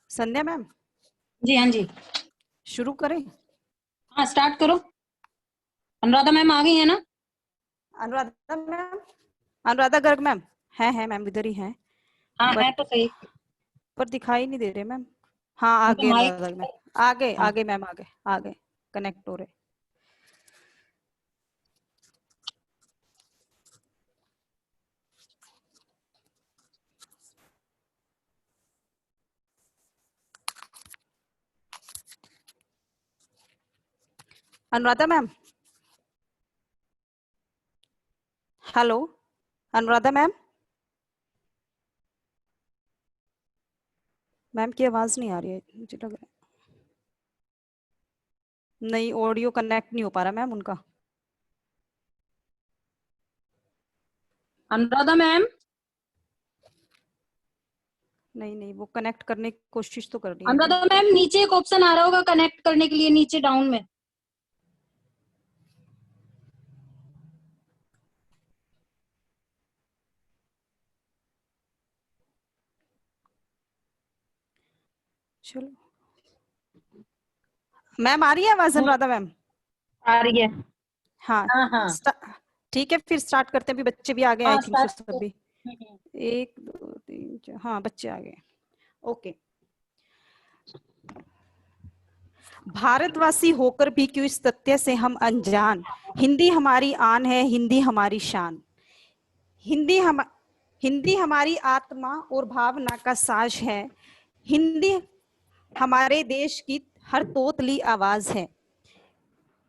संध्या ma'am, जी हाँ जी, शुरू करें। हाँ स्टार्ट करो। अनुराधा मैम आ गई है ना? अनुराधा मैम, अनुराधा गर्ग मैम है मैम, इधर ही है। हाँ है बट तो सही। पर दिखाई नहीं दे रहे मैम। हाँ आ उनका गए माइक। अनुराधा मैम, आगे हाँ आगे मैम, आगे आगे कनेक्ट हो रहे। Anuradha ma'am, hello Anuradha ma'am, ma'am की आवाज नहीं आ रही है मुझे लग रहा है। नहीं, ऑडियो कनेक्ट नहीं हो पा रहा मैम उनका। अनुराधा मैम, नहीं नहीं, वो कनेक्ट करने की कोशिश तो कर रही है अभी। अनुराधा मैम नीचे एक ऑप्शन आ रहा होगा कनेक्ट करने के लिए, नीचे डाउन में। चलो मैम, आ रही है आवाज अनुराधा मैम? आ रही है। हाँ हाँ हाँ ठीक है, फिर स्टार्ट करते हैं। अभी बच्चे भी आ गए, आई हाँ थिंक सो स्टार्ट करो। सभी। 1 2 3 4, हाँ बच्चे आ गए। ओके। भारतवासी होकर भी क्यों इस तथ्य से हम अनजान, हिंदी हमारी आन है, हिंदी हमारी शान। हिंदी हम हिंदी हमारी आत्मा और भावना का साज है। हिंदी हमारे देश की हर तोतली आवाज है।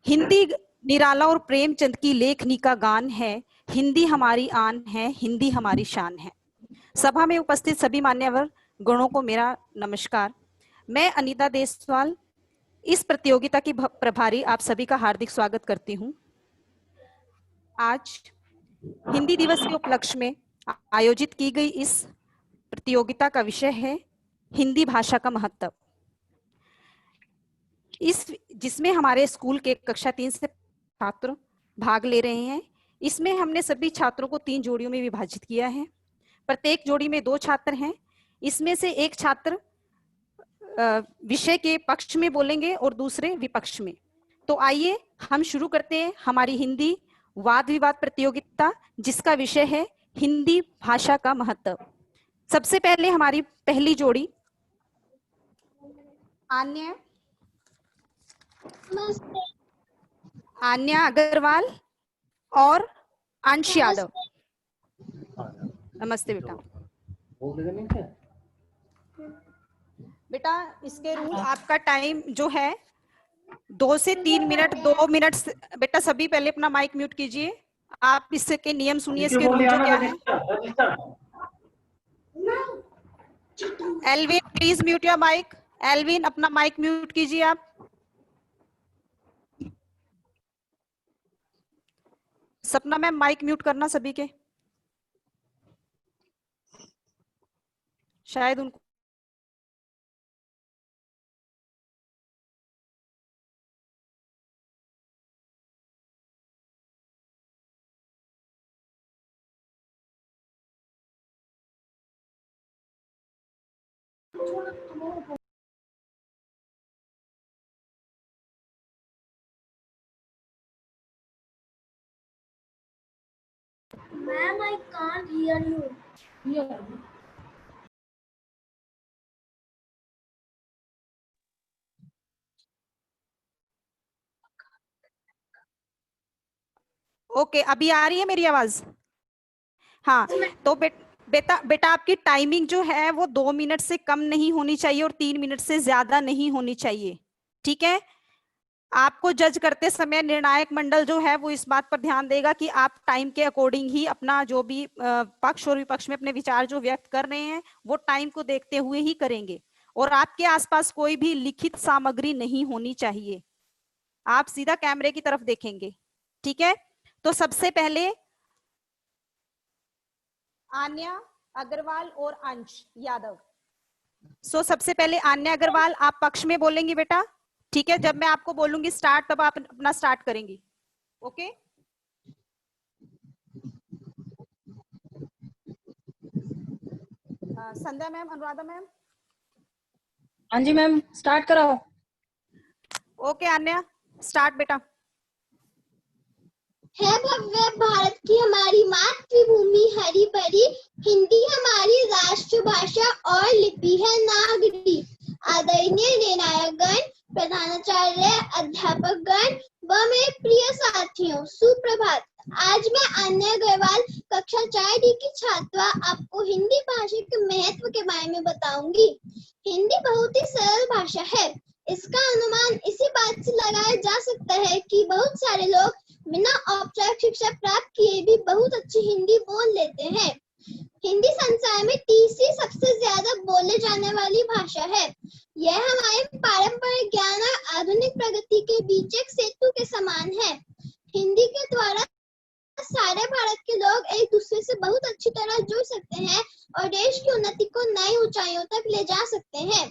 हिंदी निराला और प्रेमचंद की लेखनी का गान है। हिंदी हमारी आन है, हिंदी हमारी शान है। सभा में उपस्थित सभी मान्यवर गणों को मेरा नमस्कार। मैं अनीता देसवाल, इस प्रतियोगिता की प्रभारी आप सभी का हार्दिक स्वागत करती हूँ। आज हिंदी दिवस के उपलक्ष्य में आयोजित की गई इस प्रतियोगिता का विषय है हिंदी भाषा का महत्व। जिसमें हमारे स्कूल के कक्षा 3 से छात्र भाग ले रहे हैं। इसमें हमने सभी छात्रों को 3 जोड़ियों में विभाजित किया है। प्रत्येक जोड़ी में 2 छात्र हैं। इसमें से एक छात्र विषय के पक्ष में बोलेंगे और दूसरे विपक्ष में। तो आइए हम शुरू करते हैं हमारी हिंदी वाद विवाद प्रतियोगिता, जिसका विषय है हिंदी भाषा का महत्व। सबसे पहले हमारी पहली जोड़ी आन्या अग्रवाल और अंश यादव। नमस्ते बेटा। बेटा इसके रूल, आपका टाइम जो है 2 से 3 मिनट, 2 मिनट बेटा सभी पहले अपना माइक म्यूट कीजिए। आप इसके नियम सुनिए, इसके रूल जो क्या है। Alvin please mute your mic. Alvin अपना माइक म्यूट कीजिए आप। सपना मैम माइक म्यूट करना सभी के, शायद उनको। Ma'am, I can't hear you. Okay, अभी आ रही है मेरी आवाज? हाँ, तो बेटा आपकी टाइमिंग जो है वो 2 मिनट से कम नहीं होनी चाहिए और 3 मिनट से ज्यादा नहीं होनी चाहिए। ठीक है? आपको जज करते समय निर्णायक मंडल जो है वो इस बात पर ध्यान देगा कि आप टाइम के अकॉर्डिंग ही अपना जो भी पक्ष और विपक्ष में अपने विचार जो व्यक्त कर रहे हैं वो टाइम को देखते हुए ही करेंगे। और आपके आसपास कोई भी लिखित सामग्री नहीं होनी चाहिए। आप सीधा कैमरे की तरफ देखेंगे। ठीक है? तो सबसे पहले आन्या अग्रवाल और अंश यादव। सबसे पहले आन्या अग्रवाल, आप पक्ष में बोलेंगी बेटा। ठीक है? जब मैं आपको बोलूंगी स्टार्ट, तब आप अपना स्टार्ट करेंगी। ओके? संध्या मैम, अनुराधा मैम। हाँ जी मैम, स्टार्ट कराओ। ओके आन्या, स्टार्ट बेटा। है भव्य भारत की हमारी मातृभूमि हरी भरी, हिंदी हमारी राष्ट्रभाषा और लिपि है नागरी। आदरणीय निर्णायकगण, प्रधानाचार्य, अध्यापकगण व मेरे प्रिय साथियों, सुप्रभात। आज मैं आन्या अग्रवाल, कक्षा 4D की छात्रा, आपको हिंदी भाषा के महत्व के बारे में बताऊंगी। हिंदी बहुत ही सरल भाषा है। इसका अनुमान इसी बात से लगाया जा सकता है कि बहुत सारे लोग बिना औपचारिक शिक्षा प्राप्त किए भी बहुत अच्छी हिंदी बोल लेते हैं। हिंदी संसार में तीसरी सबसे ज्यादा बोले जाने वाली भाषा है। यह हमारे पारंपरिक ज्ञान और आधुनिक प्रगति के बीच एक सेतु के समान है। हिंदी के द्वारा सारे भारत के लोग एक दूसरे से बहुत अच्छी तरह जुड़ सकते हैं और देश की उन्नति को नई ऊंचाइयों तक ले जा सकते हैं।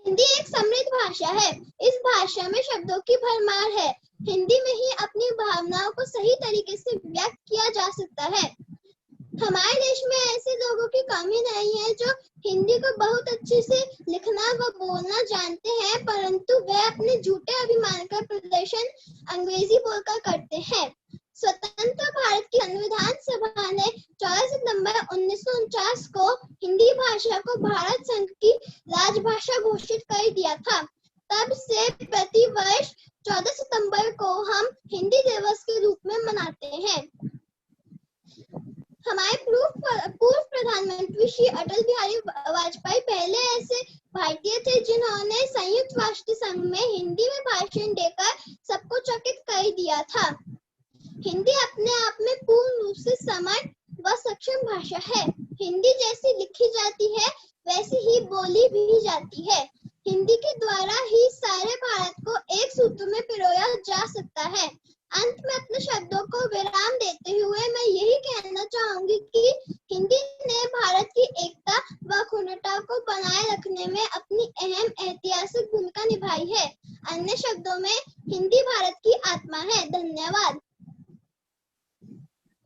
हिंदी एक समृद्ध भाषा है। इस भाषा में शब्दों की भरमार है। हिंदी में ही अपनी भावनाओं को सही तरीके से व्यक्त किया जा सकता है। हमारे देश में ऐसे लोगों की कमी नहीं है जो हिंदी को बहुत अच्छे से लिखना व बोलना जानते हैं, परंतु वे अपने झूठे अभिमान का प्रदर्शन अंग्रेजी बोलकर करते हैं। स्वतंत्र भारत की संविधान सभा ने 14 सितंबर 1949 को हिंदी भाषा को भारत संघ की राजभाषा घोषित कर दिया था। तब से प्रति वर्ष 14 सितंबर को हम हिंदी दिवस के रूप में मनाते हैं। हमारे पूर्व प्रधानमंत्री श्री अटल बिहारी वाजपेयी पहले ऐसे भारतीय थे जिन्होंने संयुक्त राष्ट्र संघ में हिंदी में भाषण देकर सबको चकित कर दिया था। हिंदी अपने आप में पूर्ण रूप से समर्थ व सक्षम भाषा है। हिंदी जैसी लिखी जाती है वैसी ही बोली भी जाती है। हिंदी के द्वारा ही सारे भारत को एक सूत्र में पिरोया जा सकता है। अंत में अपने शब्दों को विराम देते हुए मैं यही कहना चाहूंगी कि हिंदी ने भारत की एकता व अखंडता को बनाए रखने में अपनी अहम ऐतिहासिक भूमिका निभाई है। अन्य शब्दों में हिंदी भारत की आत्मा है। धन्यवाद।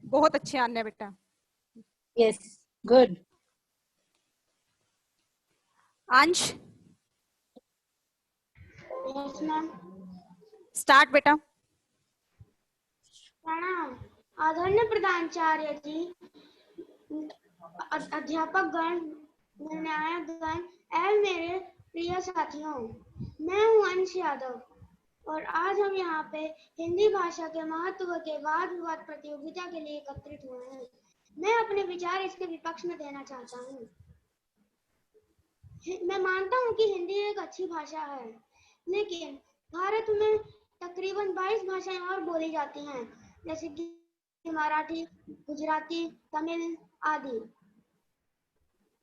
बहुत अच्छे आन्या बेटा। Yes, good. अंश, यस मैम। स्टार्ट बेटा। प्रणाम। आदरणीय प्रधानाचार्य जी, अध्यापक गण, निर्णायक गण एवं मेरे प्रिय साथियों, मैं हूँ अंश यादव और आज हम यहाँ पे हिंदी भाषा के महत्व के वाद विवाद प्रतियोगिता के लिए एकत्रित हुए हैं। मैं अपने विचार इसके विपक्ष में देना चाहता हूँ। मैं मानता हूँ कि हिंदी एक अच्छी भाषा है, लेकिन भारत में तकरीबन 22 भाषाएं और बोली जाती हैं, जैसे कि मराठी, गुजराती, तमिल आदि।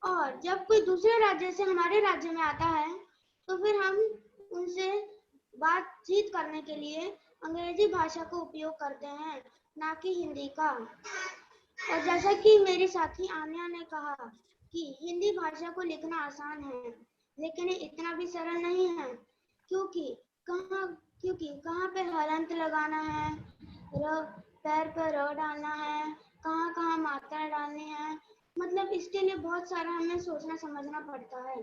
और जब कोई दूसरे राज्य से हमारे राज्य में आता है तो फिर हम उनसे बातचीत करने के लिए अंग्रेजी भाषा का उपयोग करते हैं, ना कि हिंदी का। और जैसा कि मेरी साथी आन्या ने कहा कि हिंदी भाषा को लिखना आसान है, लेकिन ये इतना भी सरल नहीं है, क्योंकि कहाँ पे हलंत लगाना है, पैर पर र डालना है, कहाँ कहाँ मात्रा डालनी है, मतलब इसके लिए बहुत सारा हमें सोचना समझना पड़ता है।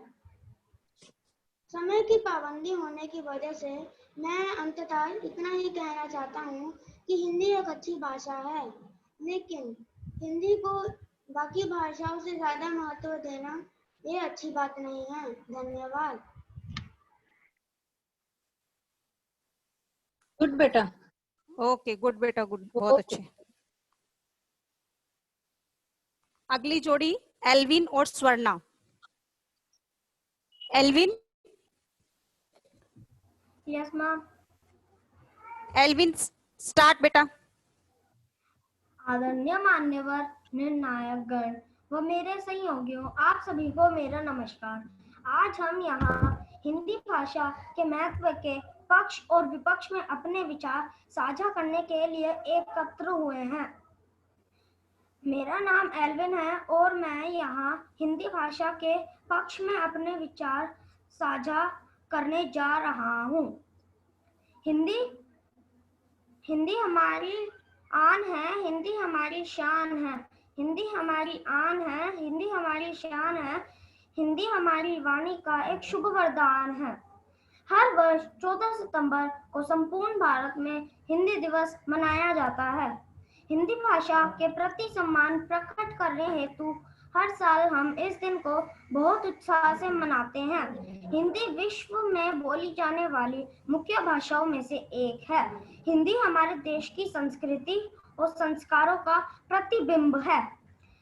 समय की पाबंदी होने की वजह से मैं अंततः इतना ही कहना चाहता हूँ कि हिंदी एक अच्छी भाषा है, लेकिन हिंदी को बाकी भाषाओं से ज्यादा महत्व देना ये अच्छी बात नहीं है। धन्यवाद। गुड बेटा। ओके, गुड बेटा, गुड, बहुत अच्छे। अगली जोड़ी एल्विन और Swarna. Alvin. Yes ma'am. Alvin, start बेटा। आदरणीय मान्यवर, निर्णायक गण व मेरे सहयोगियों, आप सभी को मेरा नमस्कार। आज हम यहाँ हिंदी भाषा के महत्व के पक्ष और विपक्ष में अपने विचार साझा करने के लिए एकत्र हुए हैं। मेरा नाम एल्विन है और मैं यहाँ हिंदी भाषा के पक्ष में अपने विचार साझा करने जा रहा हूँ। हिंदी हमारी आन है, हिंदी हमारी शान है। हिंदी हमारी आन है, हिंदी हमारी शान है। हिंदी हमारी वाणी का एक शुभ वरदान है। हर वर्ष 14 सितंबर को संपूर्ण भारत में हिंदी दिवस मनाया जाता है। हिंदी भाषा के प्रति सम्मान प्रकट करने हेतु हर साल हम इस दिन को बहुत उत्साह से मनाते हैं। हिंदी विश्व में बोली जाने वाली मुख्य भाषाओं में से एक है। हिंदी हमारे देश की संस्कृति और संस्कारों का प्रतिबिंब है।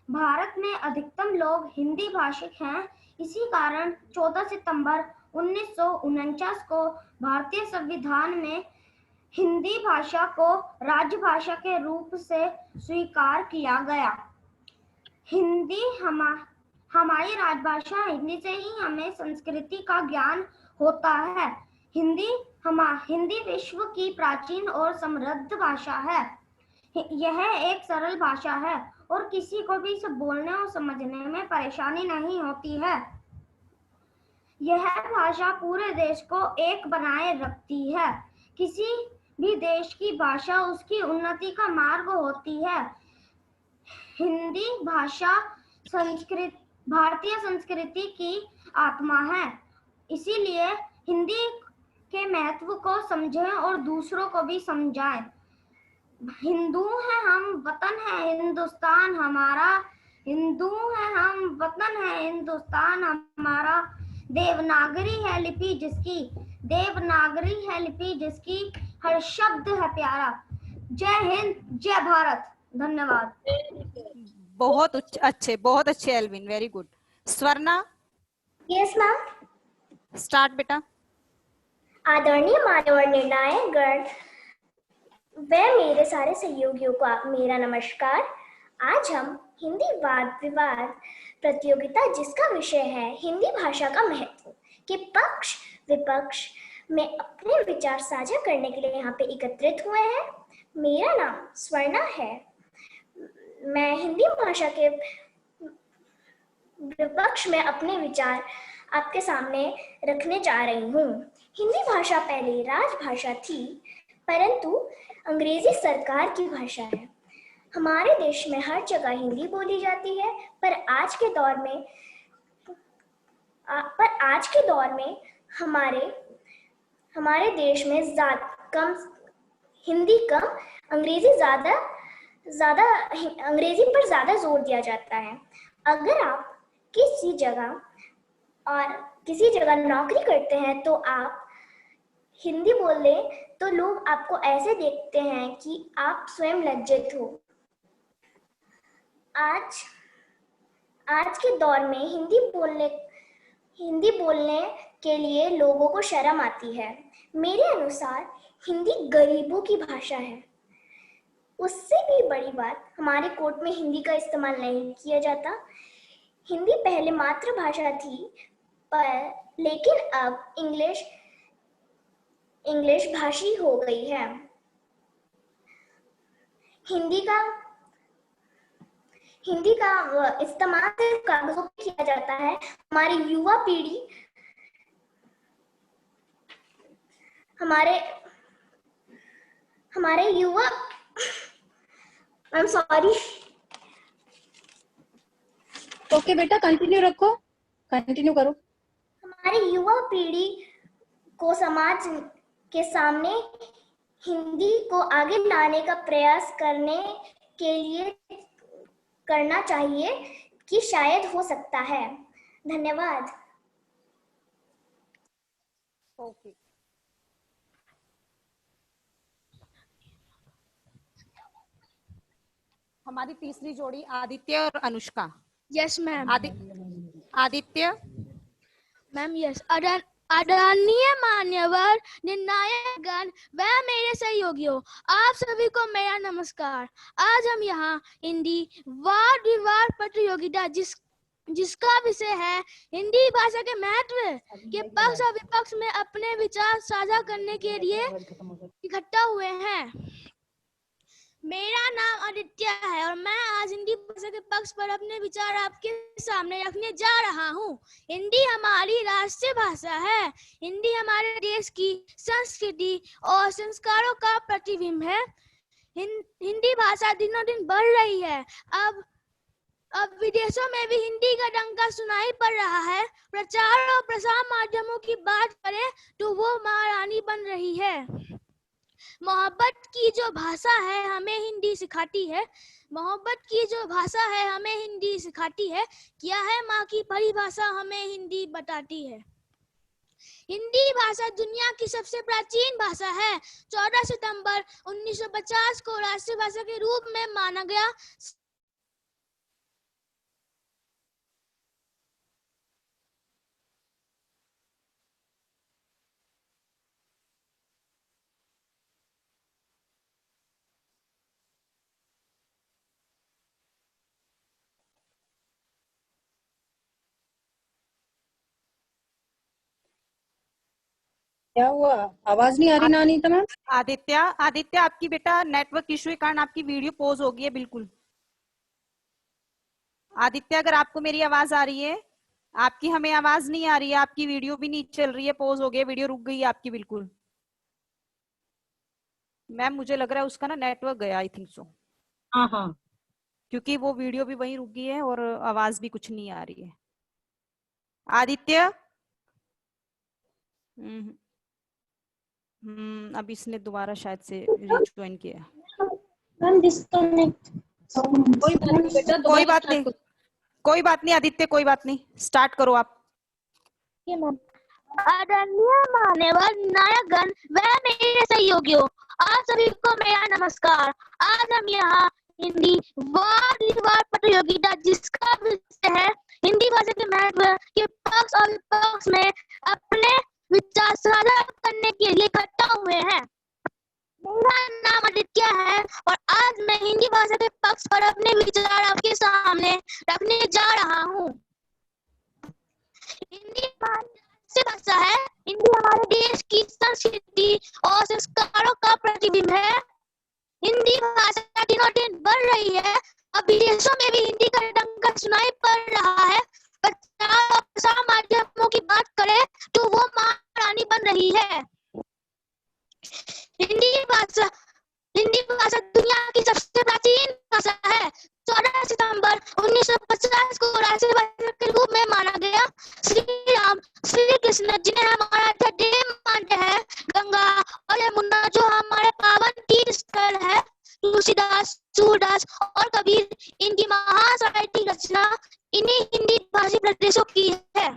भारत में अधिकतम लोग हिंदी भाषिक हैं। इसी कारण 14 सितंबर 1949 को भारतीय संविधान में हिंदी भाषा को राजभाषा के रूप से स्वीकार किया गया। हिंदी हमारी राजभाषा, हिंदी से ही हमें संस्कृति का ज्ञान होता है। हिंदी विश्व की प्राचीन और समृद्ध भाषा है। यह एक सरल भाषा है और किसी को भी इसे बोलने और समझने में परेशानी नहीं होती है। यह भाषा पूरे देश को एक बनाए रखती है। किसी भी देश की भाषा उसकी उन्नति का मार्ग होती है। हिंदी भाषा भारतीय संस्कृति की आत्मा है। इसीलिए हिंदी के महत्व को समझें और दूसरों को भी समझाएं। हिंदू हैं हम, वतन है हिंदुस्तान हमारा। हिंदू हैं हम, वतन है हिंदुस्तान हमारा। देवनागरी है लिपि जिसकी, देवनागरी है लिपि जिसकी, हर शब्द है प्यारा। जय हिंद, जय भारत। धन्यवाद। बहुत अच्छे Alvin, very good. Swarna. Yes ma'am. Start बेटा। आदरणीय मान्यवर निर्णायक गण व मेरे सारे सहयोगियों को मेरा नमस्कार। आज हम हिंदी वाद विवाद प्रतियोगिता, जिसका विषय है हिंदी भाषा का महत्व, के पक्ष विपक्ष में अपने विचार साझा करने के लिए यहाँ पे एकत्रित हुए हैं। मेरा नाम स्वर्णा है। मैं हिंदी भाषा के विपक्ष में अपने विचार आपके सामने रखने जा रही हूँ। हिंदी भाषा पहले राजभाषा थी, परंतु अंग्रेजी सरकार की भाषा है। हमारे देश में हर जगह हिंदी बोली जाती है, पर आज के दौर में हमारे देश में हिंदी कम, अंग्रेजी पर ज्यादा जोर दिया जाता है। अगर आप किसी जगह नौकरी करते हैं तो आप हिंदी बोल लें तो लोग आपको ऐसे देखते हैं कि आप स्वयं लज्जित हो। आज के दौर में हिंदी बोलने के लिए लोगों को शर्म आती है। मेरे अनुसार हिंदी गरीबों की भाषा है। उससे भी बड़ी बात, हमारे कोर्ट में हिंदी का इस्तेमाल नहीं किया जाता। हिंदी पहले मातृभाषा थी, लेकिन अब इंग्लिश भाषी हो गई है। हिंदी का इस्तेमाल सिर्फ कागजों पे किया जाता है। हमारी युवा पीढ़ी I'm sorry। ओके बेटा, कंटिन्यू करो। हमारी युवा पीढ़ी को समाज के सामने हिंदी को आगे लाने का प्रयास करना चाहिए कि शायद हो सकता है। धन्यवाद। ओके। हमारी तीसरी जोड़ी आदित्य और Anushka. Yes ma'am. Aditya. Ma'am yes. आदरणीय मान्यवर निर्णायक गण व मेरे सहयोगियों, आप सभी को मेरा नमस्कार। आज हम यहाँ हिंदी वाद विवाद प्रतियोगिता, जिसका विषय है हिंदी भाषा के महत्व के पक्ष और विपक्ष में अपने विचार साझा करने के लिए इकट्ठा हुए हैं। मेरा नाम आदित्य है और मैं आज हिंदी भाषा के पक्ष पर अपने विचार आपके सामने रखने जा रहा हूँ। हिंदी हमारी राष्ट्रीय भाषा है। हिंदी हमारे देश की संस्कृति और संस्कारों का प्रतिबिंब है। हिंदी भाषा दिनों दिन बढ़ रही है। अब अब विदेशों में भी हिंदी का डंका सुनाई पड़ रहा है। प्रचार और प्रसार माध्यमों की बात करें तो वो महारानी बन रही है। मोहब्बत की जो भाषा है हमें हिंदी सिखाती है। मोहब्बत की जो भाषा है हमें हिंदी सिखाती है। क्या है माँ की परिभाषा हमें हिंदी बताती है। हिंदी भाषा दुनिया की सबसे प्राचीन भाषा है। 14 सितंबर 1950 को राष्ट्रीय भाषा के रूप में माना गया। क्या हुआ, आवाज नहीं आ रही ना अनीता मैम? आदित्य, आदित्य आपकी बेटा नेटवर्क इश्यू के कारण आपकी वीडियो पॉज हो गई है बिल्कुल। आदित्य, अगर आपको मेरी आवाज आ रही है, आपकी हमें आवाज नहीं आ रही है, आपकी वीडियो भी नहीं चल रही है, पॉज हो गई, वीडियो रुक गई है आपकी बिल्कुल। मैम मुझे लग रहा है उसका ना नेटवर्क गया, आई थिंक सो। हाँ हाँ, क्योंकि वो वीडियो भी वहीं रुक गई है और आवाज भी कुछ नहीं आ रही है। आदित्य, अब इसने दोबारा शायद से रीज्वाइन किया। Ma'am disconnect. कोई बात नहीं बेटा, कोई बात नहीं, कोई बात नहीं आदित्य, कोई बात नहीं, स्टार्ट करो आप। आदरणीय मान्यवर नायकगण व मेरे सहयोगियों, आप सभी को मेरा नमस्कार। आज हम यहाँ हिंदी वाद विवाद प्रतियोगिता जिसका विषय है हिंदी भाषा के महत्व के पक्ष और विपक्ष में अपने विचार साझा करने के लिए इकट्ठा हुए हैं। मेरा नाम आदित्य है और आज मैं हिंदी भाषा के पक्ष पर अपने विचार आपके सामने रखने जा रहा हूँ। हिंदी भाषा है। हिंदी हमारे देश की संस्कृति और संस्कारों का प्रतिबिंब है। हिंदी भाषा दिनों दिन बढ़ रही है। अब विदेशों में भी हिंदी का डंका सुनाई पड़ रहा है। प्रचार और प्रसार माध्यमों की बात करें तो वो महारानी बन रही है। हिंदी भाषा दुनिया की सबसे प्राचीन भाषा है। 14 सितंबर 1950 को राष्ट्रीय भाषा के रूप में माना गया। श्री राम श्री कृष्ण जिन्हें हमारा देव मानते हैं, गंगा और यमुना जो हमारे पावन तीर्थ स्थल है, तुलसीदास, सूरदास और कबीर, इनकी महान साहित्यिक रचना इन्हीं हिंदी भाषी प्रदेशों की है।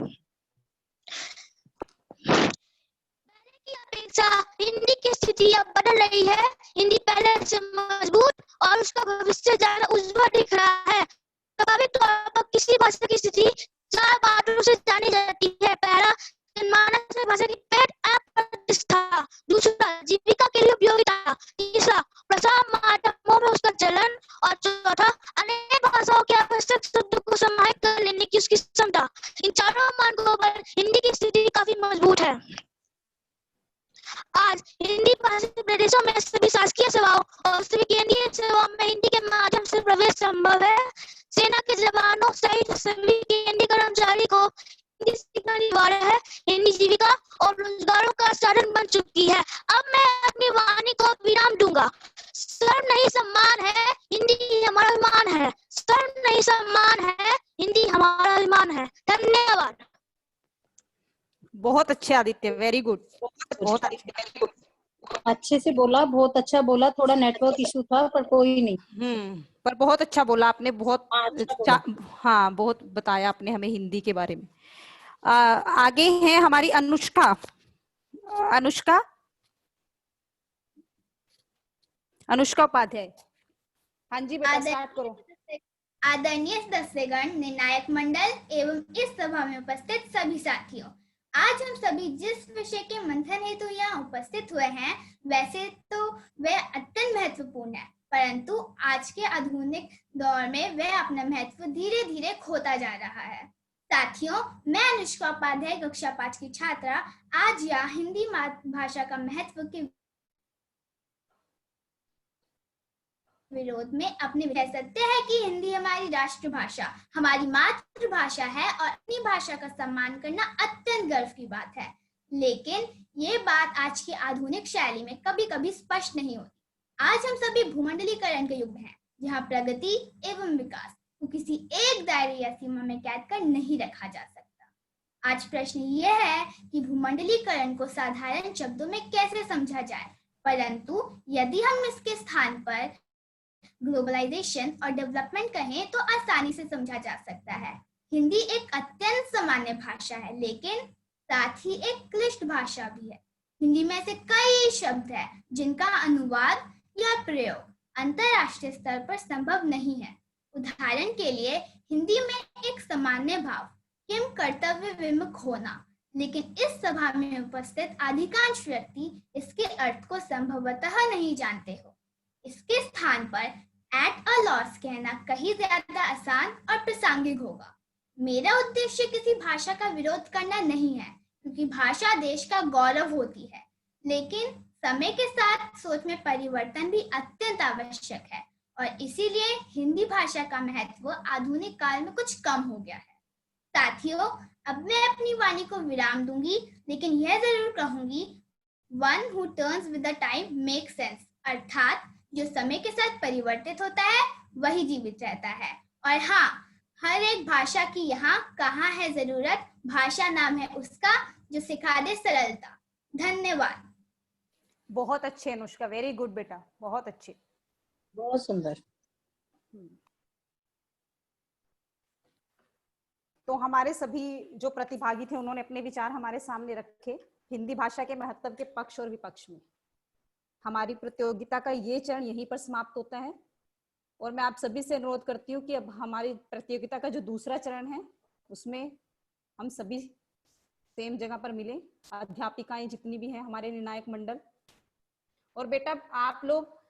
की अपेक्षा हिंदी की स्थिति अब बदल रही है। हिंदी पहले से मजबूत और उसका भविष्य ज्यादा उज्जवल दिख रहा है। स्वाभाविक तौर पर किसी भाषा की स्थिति 4 बातों से जानी जाती है। पहला, जनमानस में भाषा की पहचान प्रतिष्ठा। दूसरा, जीविका के लिए उपयोगिता। तीसरा, प्रसार माध्यमों में उसका चलन। और चौथा, अन्य भाषाओं के आवश्यक शब्दों को समाहित कर लेने की उसकी क्षमता। इन चारों मानकों पर हिंदी की स्थिति काफी मजबूत है। आज हिंदी भाषी प्रदेशों में सभी शासकीय सेवाओं और सभी केंद्रीय सेवाओं में हिंदी के माध्यम से प्रवेश संभव है। सेना के जवानों सहित सभी केंद्रीय कर्मचारी को हिंदी सीखना अनिवार्य है। हिंदी जीविका और रोजगारों का साधन बन चुकी है। अब मैं अपनी वाणी को विराम दूंगा। शर्म नहीं सम्मान है, हिंदी हमारा अभिमान है। शर्म नहीं सम्मान है, हिंदी हमारा अभिमान है। धन्यवाद। बहुत अच्छे आदित्य, वेरी गुड, बहुत अच्छे से बोला, बहुत अच्छा बोला। थोड़ा नेटवर्क इशू था पर कोई नहीं। पर बहुत अच्छा बोला आपने, बहुत अच्छा। हाँ, बहुत बताया आपने हमें हिंदी के बारे में। आगे है हमारी अनुष्का। अनुष्का, अनुष्का उपाध्याय। हाँ जी बेटा, स्टार्ट करो। आदरणीय सदस्यगण, निर्णायक मंडल एवं इस सभा में उपस्थित सभी साथियों, आज हम सभी जिस विषय के मंथन हेतु यहाँ उपस्थित हुए हैं, वैसे तो वह अत्यंत महत्वपूर्ण है, परंतु आज के आधुनिक दौर में वह अपना महत्व धीरे धीरे खोता जा रहा है। साथियों, मैं अनुष्का उपाध्याय कक्षा 5 की छात्रा आज यहाँ हिंदी मातृभाषा का महत्व के विरोध में अपने विषय सत्य है कि हिंदी हमारी राष्ट्रभाषा, हमारी मातृभाषा है और अपनी भाषा का सम्मान करना अत्यंत गर्व की बात है। लेकिन ये बात आज की आधुनिक शैली में कभी कभी स्पष्ट नहीं होती। आज हम सभी भूमंडलीकरण के युग में हैं, जहाँ प्रगति एवं विकास को किसी एक दायरे या सीमा में कैद कर नहीं रखा जा सकता। आज प्रश्न ये है कि भूमंडलीकरण को साधारण शब्दों में कैसे समझा जाए, परंतु यदि हम इसके स्थान पर ग्लोबलाइजेशन और डेवलपमेंट कहें तो आसानी से समझा जा सकता है। हिंदी एक अत्यंत सामान्य भाषा है, लेकिन साथ ही एक क्लिष्ट भाषा भी है। हिंदी में ऐसे कई शब्द हैं जिनका अनुवाद या प्रयोग अंतरराष्ट्रीय स्तर पर संभव नहीं है। उदाहरण के लिए हिंदी में एक सामान्य भाव किम कर्तव्य विमुख होना, लेकिन इस सभा में उपस्थित अधिकांश व्यक्ति इसके अर्थ को संभवतः नहीं जानते हो। इसके स्थान पर एट अ लॉस कहना कहीं ज्यादा आसान और प्रासंगिक होगा। मेरा उद्देश्य किसी भाषा का विरोध करना नहीं है, क्योंकि भाषा देश का गौरव होती है, लेकिन समय के साथ सोच में परिवर्तन भी अत्यंत आवश्यक है और इसीलिए हिंदी भाषा का महत्व आधुनिक काल में कुछ कम हो गया है। साथियों, अब मैं अपनी वाणी को विराम दूंगी, लेकिन यह जरूर कहूंगी, one who turns with the time make sense, अर्थात जो समय के साथ परिवर्तित होता है वही जीवित रहता है। और हाँ, हर एक भाषा की यहाँ कहाँ है जरूरत, भाषा नाम है उसका जो सिखा दे सरलता। धन्यवाद। बहुत अच्छे अनुष्का, वेरी गुड बेटा, बहुत अच्छे, बहुत सुंदर। तो हमारे सभी जो प्रतिभागी थे उन्होंने अपने विचार हमारे सामने रखे हिंदी भाषा के महत्व के पक्ष और विपक्ष में। हमारी प्रतियोगिता का ये चरण यहीं पर समाप्त होता है और मैं आप सभी से अनुरोध करती हूँ कि अब हमारी प्रतियोगिता का जो दूसरा चरण है उसमें हम सभी सेम जगह पर मिलें, अध्यापिकाएं जितनी भी हैं, हमारे निर्णायक मंडल। और बेटा आप लोग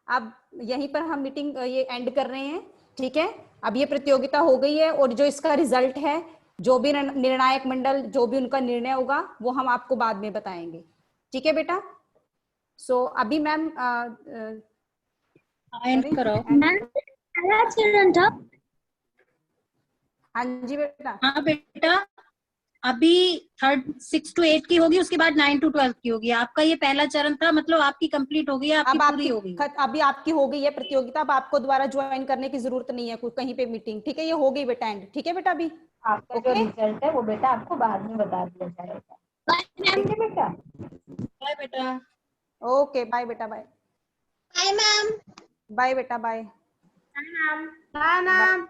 अब यहीं पर हम मीटिंग ये एंड कर रहे हैं, ठीक है। अब ये प्रतियोगिता हो गई है और जो इसका रिजल्ट है, जो भी निर्णायक मंडल जो भी उनका निर्णय होगा वो हम आपको बाद में बताएंगे, ठीक है बेटा। सो अभी मैम एंड कराओ। पहला चरण था। हाँ जी बेटा। हाँ बेटा, अभी 3rd 6 to 8 की होगी, उसके बाद 9 to 12 की होगी। आपका ये पहला चरण था, मतलब आपकी कंप्लीट हो गई है, आपकी पूरी हो गई। अभी आपकी हो गई है प्रतियोगिता, अब आपको दोबारा ज्वाइन करने की जरूरत नहीं है कोई कहीं पे मीटिंग, ठीक है। ये हो गई बेटा एंड, ठीक है बेटा। अभी आपका जो रिजल्ट है वो बेटा आपको बाद में बता दिया जाएगा, ठीक है बेटा। बाय बेटा। ओके बाय बेटा, बाय बाय मैम। बाय बेटा, बाय बाय मैम।